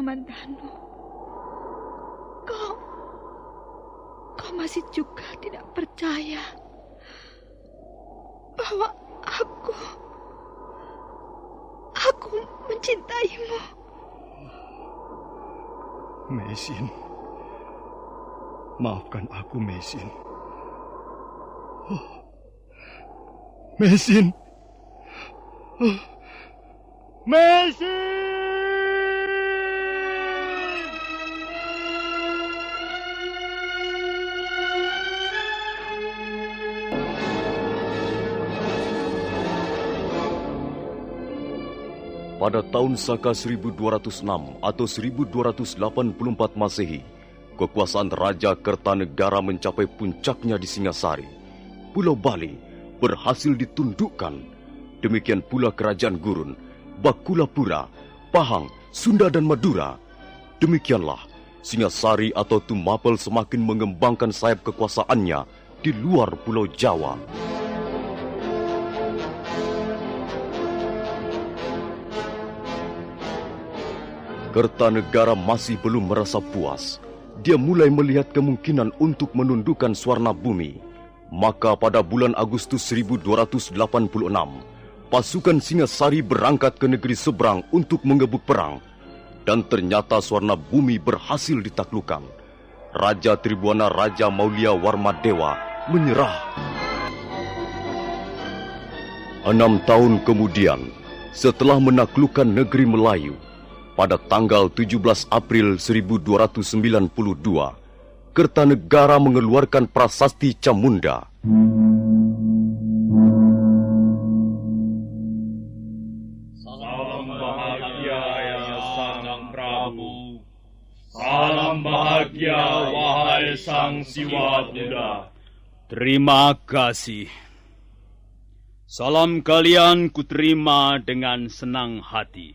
Mandano. Kau masih juga tidak percaya bahwa aku mencintaimu. Mesin, maafkan aku, Mesin. Mesin. Mesin! Pada tahun Saka 1206 atau 1284 Masehi, kekuasaan Raja Kertanegara mencapai puncaknya di Singasari. Pulau Bali berhasil ditundukkan. Demikian pula Kerajaan Gurun, Bakulapura, Pahang, Sunda dan Madura. Demikianlah Singasari atau Tumapel semakin mengembangkan sayap kekuasaannya di luar Pulau Jawa. Kertanegara masih belum merasa puas. Dia mulai melihat kemungkinan untuk menundukkan Swarnabumi. Maka pada bulan Agustus 1286, pasukan Singasari berangkat ke negeri seberang untuk mengebuk perang. Dan ternyata Swarnabumi berhasil ditaklukkan. Raja Tribuana Raja Maulia Warmadewa menyerah. 6 tahun kemudian, setelah menaklukkan negeri Melayu, pada tanggal 17 April 1292, Kertanegara mengeluarkan prasasti Camunda. Salam bahagia ya Sang Prabu. Salam bahagia wahai Sang Siwa Buddha. Terima kasih. Salam kalian kuterima dengan senang hati.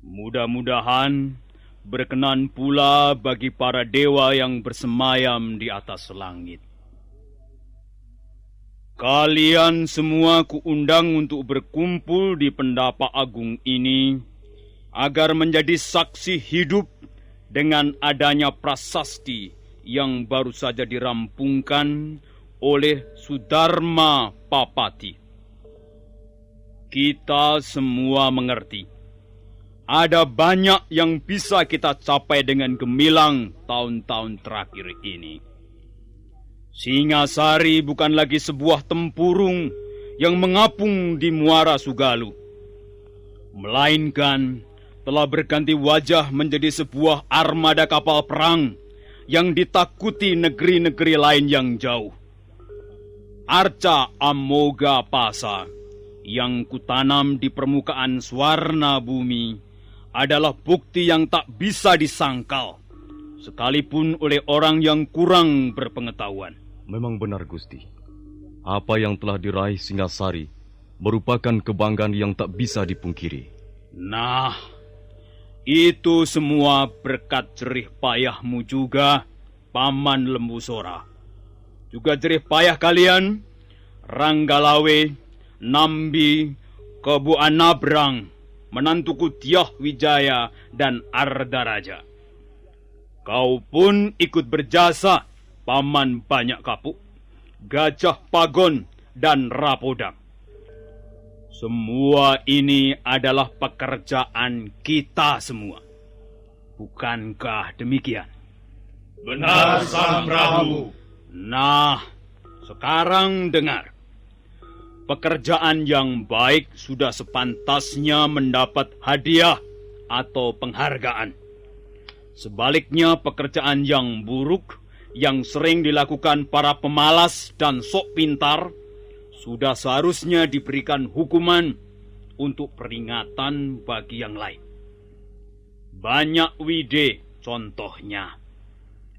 Mudah-mudahan berkenan pula bagi para dewa yang bersemayam di atas langit. Kalian semua kuundang untuk berkumpul di Pendapa Agung ini agar menjadi saksi hidup dengan adanya prasasti yang baru saja dirampungkan oleh Sudarma Papati. Kita semua mengerti ada banyak yang bisa kita capai dengan gemilang tahun-tahun terakhir ini. Singasari bukan lagi sebuah tempurung yang mengapung di Muara Sugalu, melainkan telah berganti wajah menjadi sebuah armada kapal perang yang ditakuti negeri-negeri lain yang jauh. Arca Amoga Pasa yang kutanam di permukaan Swarnabumi adalah bukti yang tak bisa disangkal, sekalipun oleh orang yang kurang berpengetahuan. Memang benar, Gusti. Apa yang telah diraih Singasari merupakan kebanggaan yang tak bisa dipungkiri. Nah, itu semua berkat jerih payahmu juga, Paman Lembusora. Juga jerih payah kalian, Ranggalawe, Nambi, Kebu Anabrang, menantuku Tiah Wijaya dan Ardaraja. Kau pun ikut berjasa, Paman Banyak Kapuk, Gajah Pagon, dan Rapodang. Semua ini adalah pekerjaan kita semua. Bukankah demikian? Benar, Sang Prabu. Nah, sekarang dengar. Pekerjaan yang baik sudah sepantasnya mendapat hadiah atau penghargaan. Sebaliknya, pekerjaan yang buruk yang sering dilakukan para pemalas dan sok pintar sudah seharusnya diberikan hukuman untuk peringatan bagi yang lain. Banyak Wide contohnya.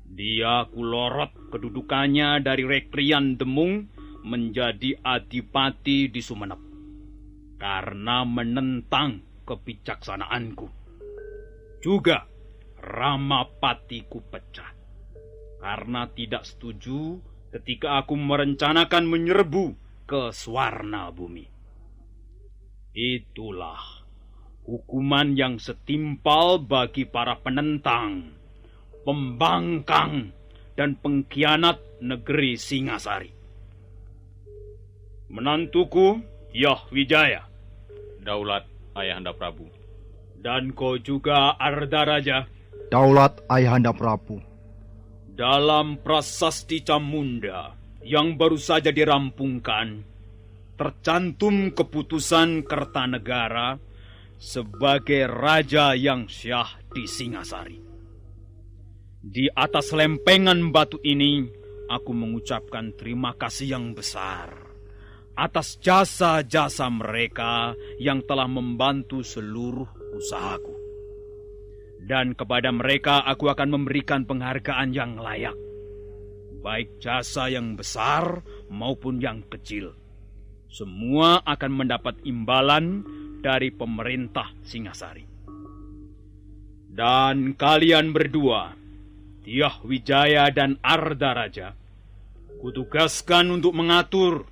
Dia kulorot kedudukannya dari Rekrian Demung menjadi adipati di Sumenep karena menentang kebijaksanaanku. Juga Ramapati kupecat karena tidak setuju ketika aku merencanakan menyerbu ke Swarnabumi. Itulah Hukuman yang setimpal bagi para penentang, pembangkang, dan pengkhianat negeri Singasari. Menantuku, Yah Wijaya. Daulat Ayahanda Prabu. Dan kau juga, Ardaraja. Daulat Ayahanda Prabu. Dalam Prasasti Camunda yang baru saja dirampungkan, tercantum keputusan Kertanegara sebagai raja yang syah di Singasari. Di atas lempengan batu ini, aku mengucapkan terima kasih yang besar atas jasa-jasa mereka yang telah membantu seluruh usahaku. Dan kepada mereka aku akan memberikan penghargaan yang layak, baik jasa yang besar maupun yang kecil. Semua akan mendapat imbalan dari pemerintah Singasari. Dan kalian berdua, Yah Wijaya dan Ardaraja, kutugaskan untuk mengatur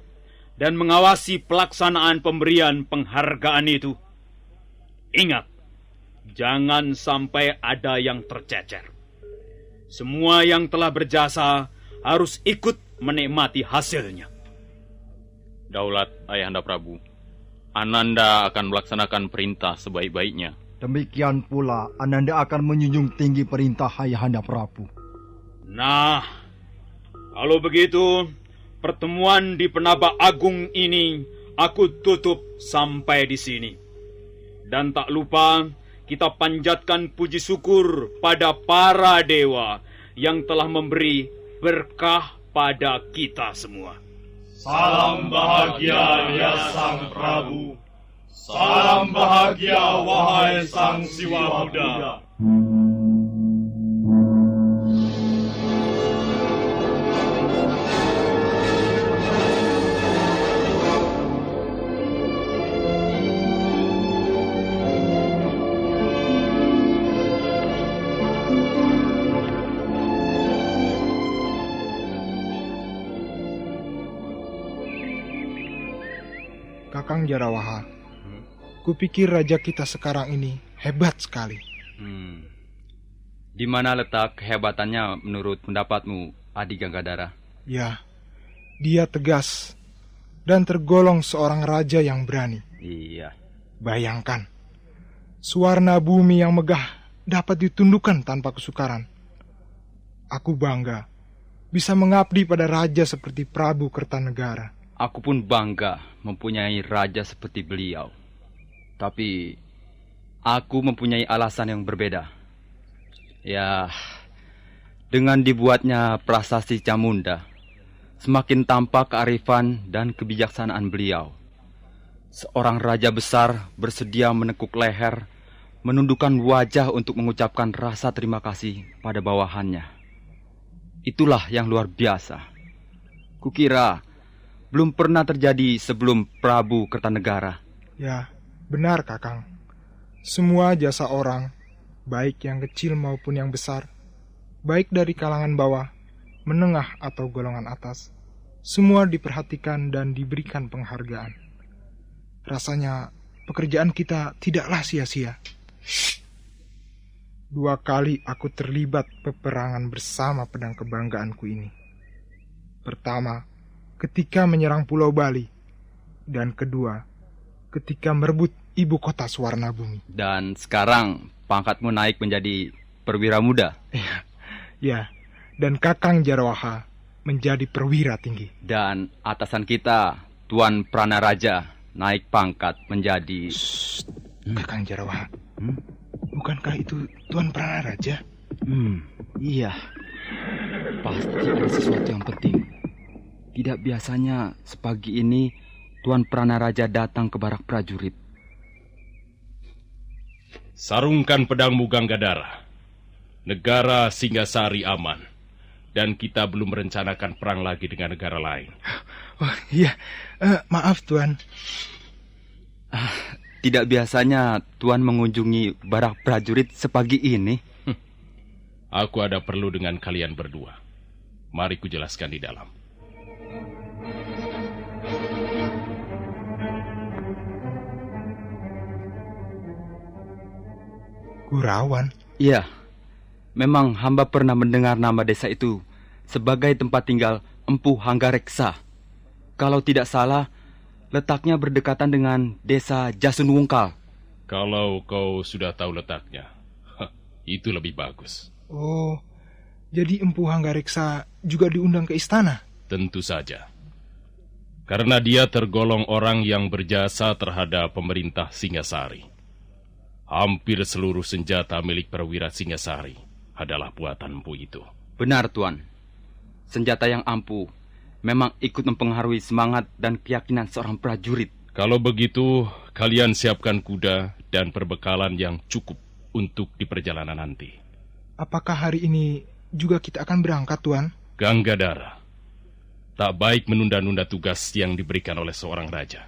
dan mengawasi pelaksanaan pemberian penghargaan itu. Ingat, jangan sampai ada yang tercecer. Semua yang telah berjasa harus ikut menikmati hasilnya. Daulat Ayahanda Prabu, Ananda akan melaksanakan perintah sebaik-baiknya. Demikian pula Ananda akan menjunjung tinggi perintah Ayahanda Prabu. Nah, kalau begitu, pertemuan di Penaba Agung ini aku tutup sampai di sini. Dan tak lupa, kita panjatkan puji syukur pada para dewa yang telah memberi berkah pada kita semua. Salam bahagia ya Sang Prabu. Salam bahagia wahai Sang Siwa Muda. Kakang Jarawaha, kupikir raja kita sekarang ini hebat sekali. Di mana letak kehebatannya menurut pendapatmu, Adi Ganggadara? Ya, dia tegas dan tergolong seorang raja yang berani. Iya. Bayangkan, Suwarna bumi yang megah dapat ditundukkan tanpa kesukaran. Aku bangga bisa mengabdi pada raja seperti Prabu Kertanegara. Aku pun bangga mempunyai raja seperti beliau. Tapi aku mempunyai alasan yang berbeda. Ya, dengan dibuatnya Prasasti Camunda, semakin tampak kearifan dan kebijaksanaan beliau. Seorang raja besar bersedia menekuk leher, menundukkan wajah untuk mengucapkan rasa terima kasih pada bawahannya. Itulah yang luar biasa. Kukira belum pernah terjadi sebelum Prabu Kertanegara. Ya, benar Kakang. Semua jasa orang, baik yang kecil maupun yang besar, baik dari kalangan bawah, menengah atau golongan atas, semua diperhatikan dan diberikan penghargaan. Rasanya pekerjaan kita tidaklah sia-sia. 2 kali aku terlibat peperangan bersama pedang kebanggaanku ini. Pertama, ketika menyerang Pulau Bali, dan kedua, ketika merebut ibu kota Suwarna Bumi. Dan sekarang pangkatmu naik menjadi perwira muda. Ya, dan Kakang Jarawaha menjadi perwira tinggi. Dan atasan kita, Tuan Pranaraja, naik pangkat menjadi... Kakang Jarawaha, bukankah itu Tuan Pranaraja? Iya. Pasti ada sesuatu yang penting. Tidak biasanya sepagi ini Tuan Pranaraja datang ke barak prajurit. Sarungkan pedangmu Ganggadara. Negara Singasari aman. Dan kita belum merencanakan perang lagi dengan negara lain. Oh iya, maaf Tuan. Tidak biasanya Tuan mengunjungi barak prajurit sepagi ini. Aku ada perlu dengan kalian berdua. Mari kujelaskan di dalam. Gurawan? Iya, memang hamba pernah mendengar nama desa itu sebagai tempat tinggal Empu Hanggareksa. Kalau tidak salah, letaknya berdekatan dengan desa Jasunwungkal. Kalau kau sudah tahu letaknya, itu lebih bagus. Oh, jadi Empu Hanggareksa juga diundang ke istana? Tentu saja. Karena dia tergolong orang yang berjasa terhadap pemerintah Singasari. Hampir seluruh senjata milik perwira Singasari adalah buatan Empu itu. Benar, Tuan. Senjata yang ampuh memang ikut mempengaruhi semangat dan keyakinan seorang prajurit. Kalau begitu, kalian siapkan kuda dan perbekalan yang cukup untuk di perjalanan nanti. Apakah hari ini juga kita akan berangkat, Tuan? Ganggadara, tak baik menunda-nunda tugas yang diberikan oleh seorang raja.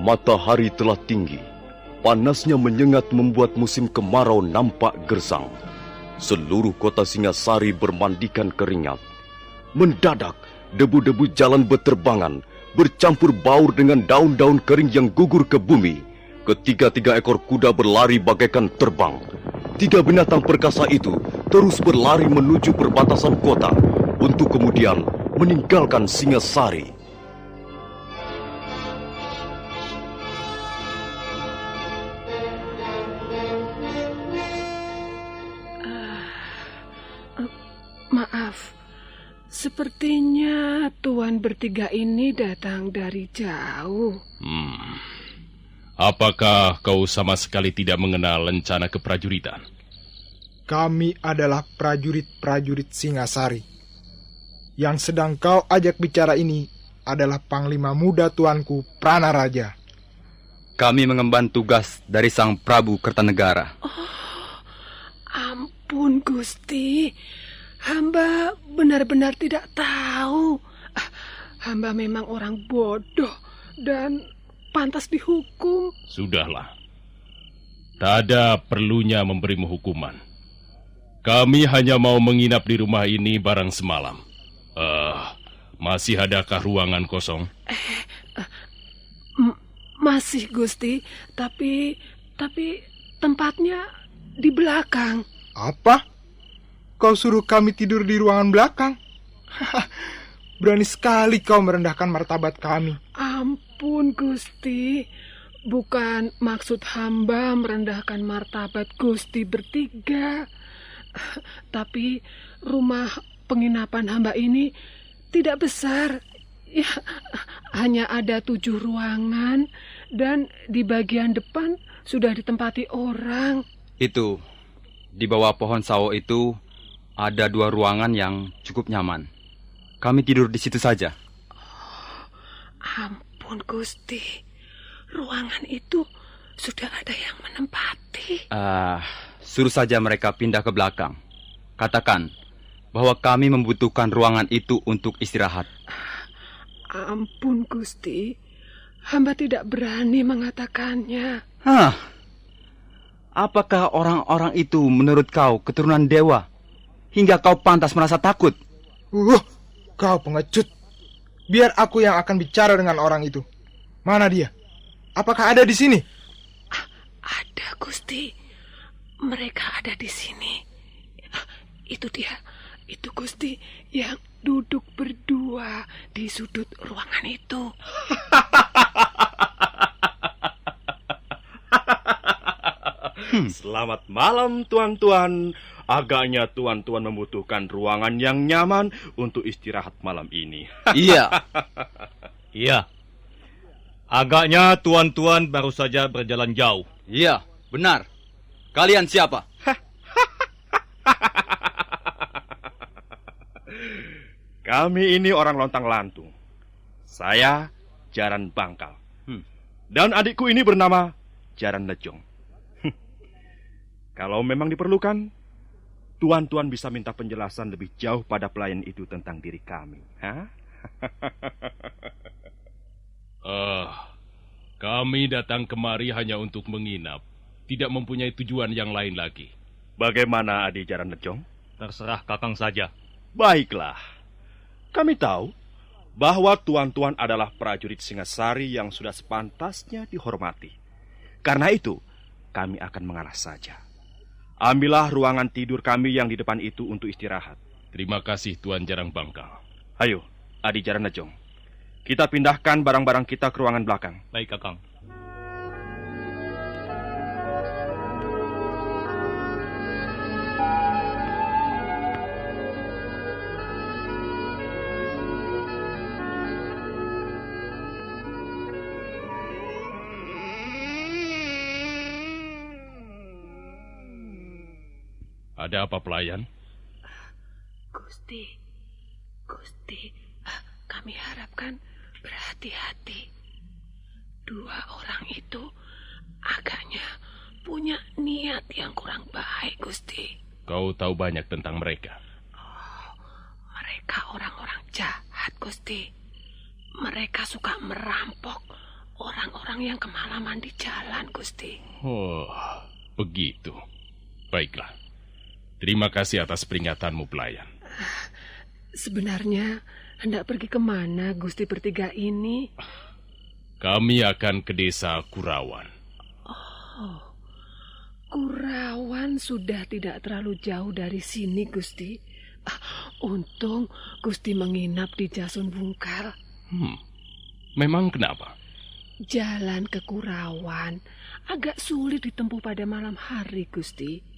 Matahari telah tinggi. Panasnya menyengat membuat musim kemarau nampak gersang. Seluruh kota Singasari bermandikan keringat. Mendadak, debu-debu jalan berterbangan, bercampur baur dengan daun-daun kering yang gugur ke bumi. Ketiga-tiga ekor kuda berlari bagaikan terbang. Tiga binatang perkasa itu terus berlari menuju perbatasan kota untuk kemudian meninggalkan Singasari. Maaf, sepertinya tuan bertiga ini datang dari jauh. Apakah kau sama sekali tidak mengenal lencana keprajuritan? Kami adalah prajurit-prajurit Singasari. Yang sedang kau ajak bicara ini adalah Panglima Muda Tuanku Pranaraja. Kami mengemban tugas dari Sang Prabu Kertanegara. Ampun, Gusti. Hamba benar-benar tidak tahu. Hamba memang orang bodoh dan pantas dihukum. Sudahlah. Tak ada perlunya memberimu hukuman. Kami hanya mau menginap di rumah ini barang semalam. Masih adakah ruangan kosong? Masih, Gusti. Tapi tempatnya di belakang. Apa? Kau suruh kami tidur di ruangan belakang? Berani sekali kau merendahkan martabat kami. Ampun, Gusti. Bukan maksud hamba merendahkan martabat Gusti bertiga. Tapi rumah penginapan hamba ini tidak besar. Ya, hanya ada 7 ruangan dan di bagian depan sudah ditempati orang. Itu, di bawah pohon sawo itu ada 2 ruangan yang cukup nyaman. Kami tidur di situ saja. Ampun, Gusti. Ruangan itu sudah ada yang menempati. Suruh saja mereka pindah ke belakang. Katakan bahwa kami membutuhkan ruangan itu untuk istirahat. Ampun, Gusti. Hamba tidak berani mengatakannya. Apakah orang-orang itu menurut kau keturunan dewa? Hingga kau pantas merasa takut? Kau pengecut. Biar aku yang akan bicara dengan orang itu. Mana dia? Apakah ada di sini? Ada, Gusti. Mereka ada di sini. Itu dia. Itu Gusti yang duduk berdua di sudut ruangan itu. Selamat malam, tuan-tuan. Agaknya tuan-tuan membutuhkan ruangan yang nyaman untuk istirahat malam ini. Iya. Iya. Agaknya tuan-tuan baru saja berjalan jauh. Iya, benar. Kalian siapa? Kami ini orang lontang-lantung. Saya Jaran Bangkal. Dan adikku ini bernama Jaran Lejong. Kalau memang diperlukan, tuan-tuan bisa minta penjelasan lebih jauh pada pelayan itu tentang diri kami. Kami datang kemari hanya untuk menginap. Tidak mempunyai tujuan yang lain lagi. Bagaimana, Adik Jaran Lejong? Terserah Kakang saja. Baiklah. Kami tahu bahwa tuan-tuan adalah prajurit Singasari yang sudah sepantasnya dihormati. Karena itu, kami akan mengalah saja. Ambillah ruangan tidur kami yang di depan itu untuk istirahat. Terima kasih Tuan Jarang Bangkal. Ayo, Adi Jaran Lejong. Kita pindahkan barang-barang kita ke ruangan belakang. Baik, Kakang. Ada apa, pelayan? Gusti, kami harapkan berhati-hati. Dua orang itu agaknya punya niat yang kurang baik, Gusti. Kau tahu banyak tentang mereka? Oh, mereka orang-orang jahat, Gusti. Mereka suka merampok orang-orang yang kemalaman di jalan, Gusti. Oh, begitu. Baiklah. Terima kasih atas peringatanmu, pelayan. Sebenarnya hendak pergi kemana Gusti bertiga ini? Kami akan ke desa Kurawan. Oh, Kurawan sudah tidak terlalu jauh dari sini, Gusti. Untung Gusti menginap di Jasun Bungkal. Memang kenapa? Jalan ke Kurawan agak sulit ditempuh pada malam hari, Gusti.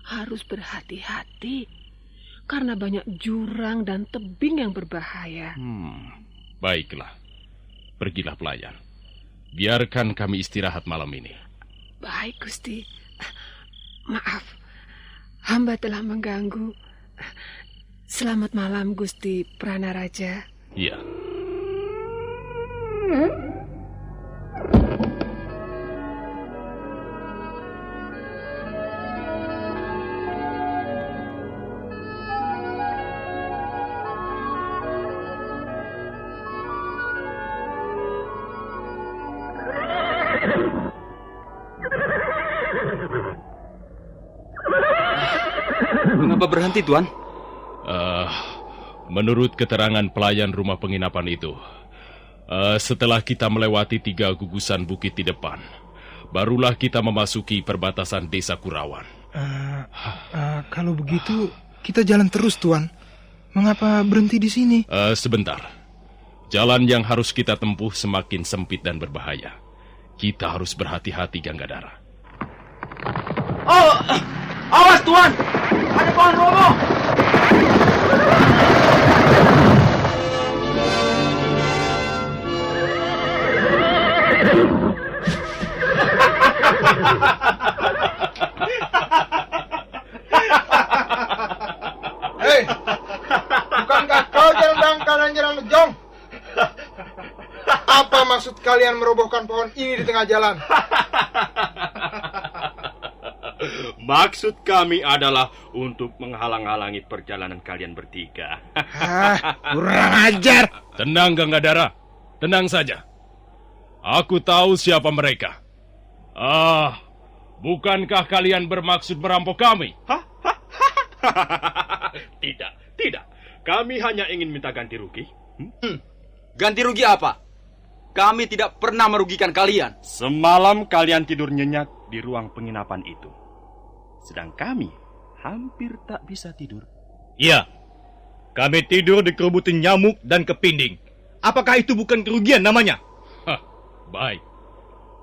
Harus berhati-hati karena banyak jurang dan tebing yang berbahaya. Baiklah. Pergilah, pelayan. Biarkan kami istirahat malam ini. Baik, Gusti. Maaf, hamba telah mengganggu. Selamat malam, Gusti Pranaraja. Iya. Mengapa berhenti, Tuan? Menurut keterangan pelayan rumah penginapan itu, setelah kita melewati 3 gugusan bukit di depan, barulah kita memasuki perbatasan desa Kurawan. Kalau begitu, kita jalan terus, Tuan. Mengapa berhenti di sini? Sebentar. Jalan yang harus kita tempuh semakin sempit dan berbahaya. Kita harus berhati-hati, Ganggadara. Oh, awas, Tuan! Ada pohon roboh! Hei, bukankah kau Jarang Bangkal dan Jarang Lejong? Apa maksud kalian merobohkan pohon ini di tengah jalan? Maksud kami adalah untuk menghalang-halangi perjalanan kalian bertiga. Kurang ajar. Tenang, Ganggadara. Tenang saja. Aku tahu siapa mereka. Bukankah kalian bermaksud merampok kami? Tidak. Kami hanya ingin minta ganti rugi. Ganti rugi apa? Kami tidak pernah merugikan kalian. Semalam kalian tidur nyenyak di ruang penginapan itu. Sedang kami hampir tak bisa tidur. Iya, kami tidur di kerubutan nyamuk dan kepinding. Apakah itu bukan kerugian namanya? Baik.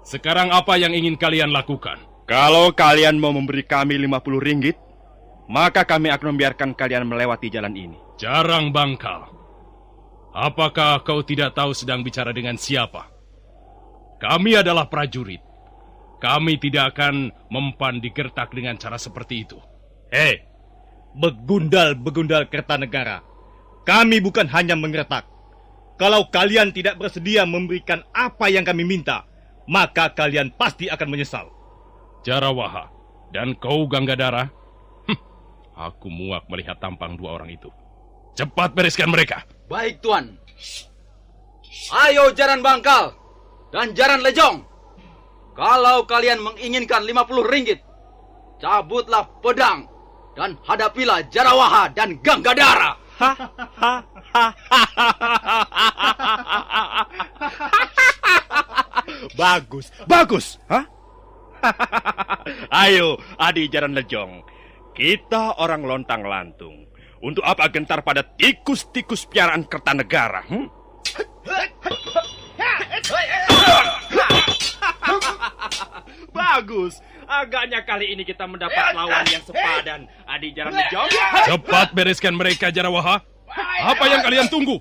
Sekarang apa yang ingin kalian lakukan? Kalau kalian mau memberi kami 50 ringgit, maka kami akan membiarkan kalian melewati jalan ini. Jarang Bangkal. Apakah kau tidak tahu sedang bicara dengan siapa? Kami adalah prajurit. Kami tidak akan mempan digertak dengan cara seperti itu. Hei, begundal-begundal Kertanegara. Kami bukan hanya mengertak. Kalau kalian tidak bersedia memberikan apa yang kami minta, maka kalian pasti akan menyesal. Jarawaha dan kau Ganggadara, aku muak melihat tampang 2 orang itu. Cepat bereskan mereka. Baik, Tuan. Ayo Jaran Bangkal dan Jaran Lejong. Kalau kalian menginginkan 50 ringgit, cabutlah pedang dan hadapilah Jarawaha dan Ganggadara. Bagus, bagus. Hah? Ayo, Adi Jaran Lejong. Kita orang lontang-lantung. Untuk apa gentar pada tikus-tikus piaraan Kertanegara? Bagus. Agaknya kali ini kita mendapat lawan yang sepadan. Adi Jaran Lejong. Cepat bereskan mereka, Jarawaha. Apa yang kalian tunggu?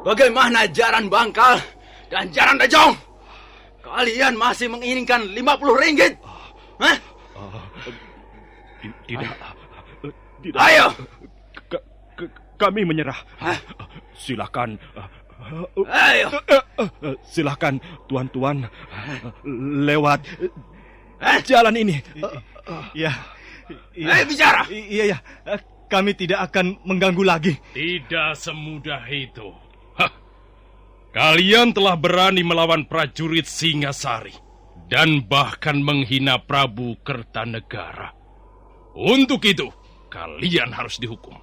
Bagaimana Jaran Bangkal dan Jaran Lejong? Kalian masih menginginkan 50 ringgit? Hah? Tidak. Ayo! Kami menyerah. Silakan. Ayo! Silakan, tuan-tuan. Lewat jalan ini. Ya. Ayo bicara! Iya. Kami tidak akan mengganggu lagi. Tidak semudah itu. Kalian telah berani melawan prajurit Singasari dan bahkan menghina Prabu Kertanegara. Untuk itu, kalian harus dihukum.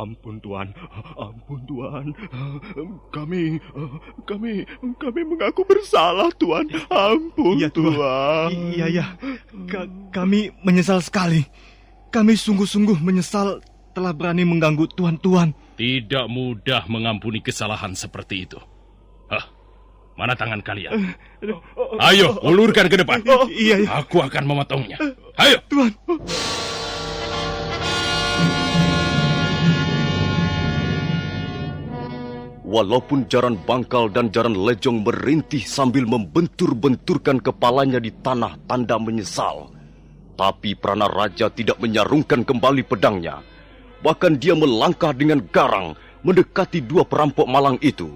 Ampun Tuan. Kami mengaku bersalah Tuan. Ampun Ya, Tuan. Iya. Kami menyesal sekali. Kami sungguh-sungguh menyesal telah berani mengganggu tuan-tuan. Tidak mudah mengampuni kesalahan seperti itu. Mana tangan kalian? Ayo, ulurkan ke depan. Iya. Aku akan memotongnya. Ayo. Tuan. Walaupun Jaran Bangkal dan Jaran Lejong merintih sambil membentur-benturkan kepalanya di tanah tanda menyesal, tapi Prana Raja tidak menyarungkan kembali pedangnya. Bahkan dia melangkah dengan garang mendekati dua perampok malang itu.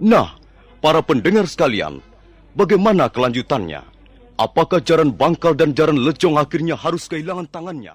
Nah, para pendengar sekalian, bagaimana kelanjutannya? Apakah Jaran Bangkal dan Jaran Lejong akhirnya harus kehilangan tangannya?